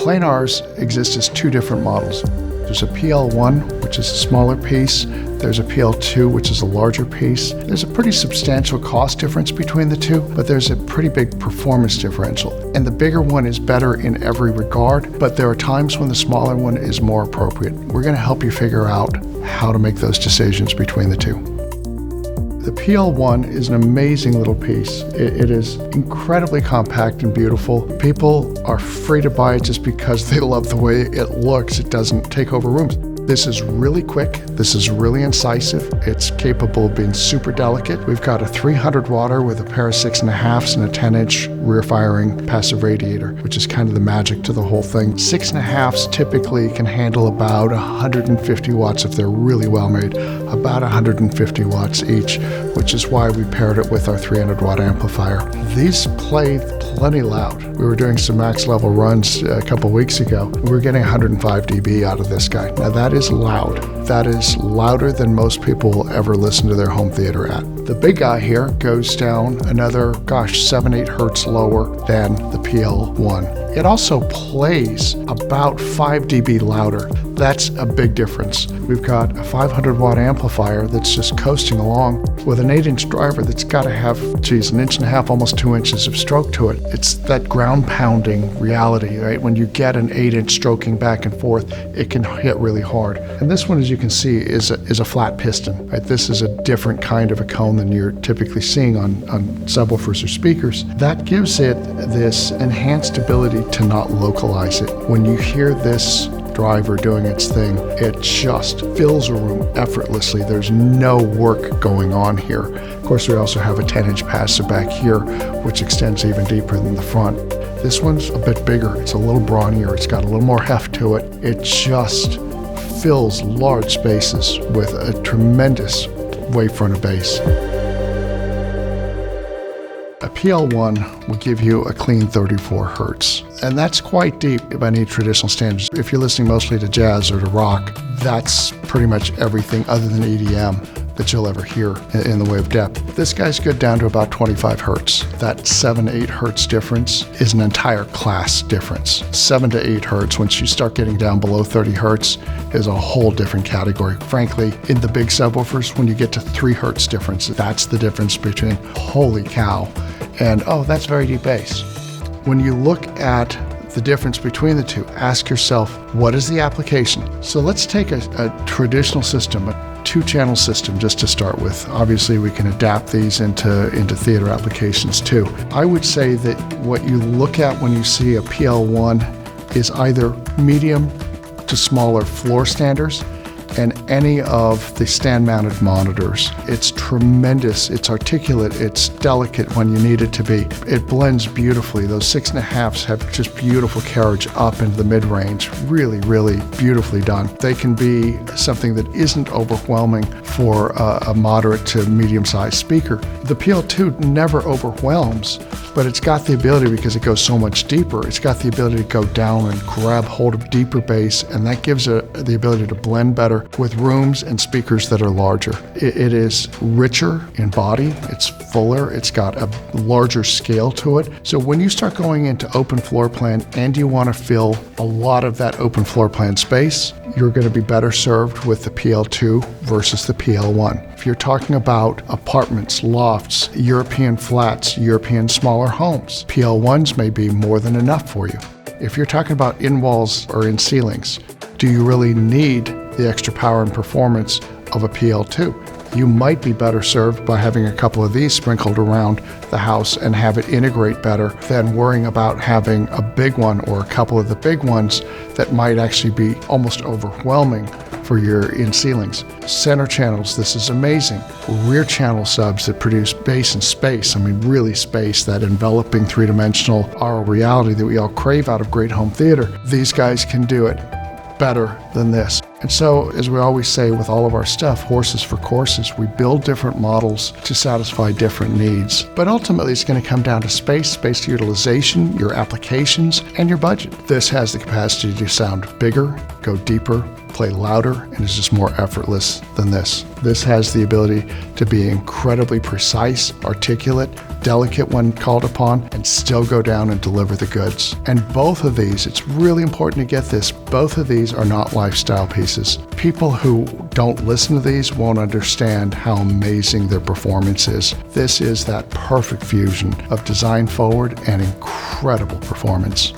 Planars exist as two different models. There's a PL-1, which is a smaller piece. There's a PL-2, which is a larger piece. There's a pretty substantial cost difference between the two, but there's a pretty big performance differential. And the bigger one is better in every regard, but there are times when the smaller one is more appropriate. We're going to help you figure out how to make those decisions between the two. The PL-1 is an amazing little piece. It is incredibly compact and beautiful. People are free to buy it just because they love the way it looks. It doesn't take over rooms. This is really quick. This is really incisive. It's capable of being super delicate. We've got a 300 watter with a pair of 6.5s and a 10-inch rear firing passive radiator, which is kind of the magic to the whole thing. 6.5s typically can handle about 150 watts if they're really well made, about 150 watts each, which is why we paired it with our 300 watt amplifier. These play plenty loud. We were doing some max level runs a couple weeks ago. We were getting 105 dB out of this guy. Now that is loud. That is louder than most people will ever listen to their home theater at. The big guy here goes down another, 7-8 hertz lower than the PL-1. It also plays about 5 dB louder. That's a big difference. We've got a 500 watt amplifier that's just coasting along with an 8-inch driver that's got to have, an 1.5 inches, almost 2 inches of stroke to it. It's that ground pounding reality, right? When you get an 8-inch stroking back and forth, it can hit really hard. And this one, as you can see, is a flat piston, right? This is a different kind of a cone than you're typically seeing on subwoofers or speakers. That gives it this enhanced ability to not localize it. When you hear this driver doing its thing, it just fills a room effortlessly. There's no work going on here. Of course, we also have a 10-inch passive back here, which extends even deeper than the front. This one's a bit bigger. It's a little brawnier. It's got a little more heft to it. It just fills large spaces with a tremendous wavefront of bass. A PL-1 will give you a clean 34 hertz, and that's quite deep by any traditional standards. If you're listening mostly to jazz or to rock, that's pretty much everything other than EDM that you'll ever hear in the way of depth. This guy's good down to about 25 hertz. That 7-8 hertz difference is an entire class difference. 7 to 8 hertz, once you start getting down below 30 hertz, is a whole different category. Frankly, in the big subwoofers, when you get to 3 hertz difference, that's the difference between holy cow and oh, that's very deep bass. When you look at the difference between the two, ask yourself, what is the application? So let's take a traditional system, a 2-channel system just to start with. Obviously, we can adapt these into theater applications too. I would say that what you look at when you see a PL-1 is either medium to smaller floor standers and any of the stand-mounted monitors. It's tremendous, it's articulate, it's delicate when you need it to be. It blends beautifully. Those 6.5s have just beautiful carriage up into the mid-range. Really, really beautifully done. They can be something that isn't overwhelming for a moderate to medium-sized speaker. The PL-2 never overwhelms, but it's got the ability, because it goes so much deeper, it's got the ability to go down and grab hold of deeper bass, and that gives it the ability to blend better with rooms and speakers that are larger. It is richer in body, it's fuller, it's got a larger scale to it. So when you start going into open floor plan and you want to fill a lot of that open floor plan space, you're going to be better served with the PL-2 versus the PL-1. If you're talking about apartments, lofts, European flats, European smaller homes, PL-1s may be more than enough for you. If you're talking about in walls or in ceilings, do you really need the extra power and performance of a PL-2? You might be better served by having a couple of these sprinkled around the house and have it integrate better than worrying about having a big one or a couple of the big ones that might actually be almost overwhelming for your in ceilings. Center channels, this is amazing. Rear channel subs that produce bass and space, I mean really space, that enveloping 3-dimensional aural reality that we all crave out of great home theater. These guys can do it better than this. And so, as we always say with all of our stuff, horses for courses, we build different models to satisfy different needs. But ultimately, it's going to come down to space utilization, your applications, and your budget. This has the capacity to sound bigger, go deeper, play louder, and is just more effortless than this. This has the ability to be incredibly precise, articulate, delicate when called upon, and still go down and deliver the goods. And both of these, it's really important to get this, both of these are not lifestyle pieces. People who don't listen to these won't understand how amazing their performance is. This is that perfect fusion of design forward and incredible performance.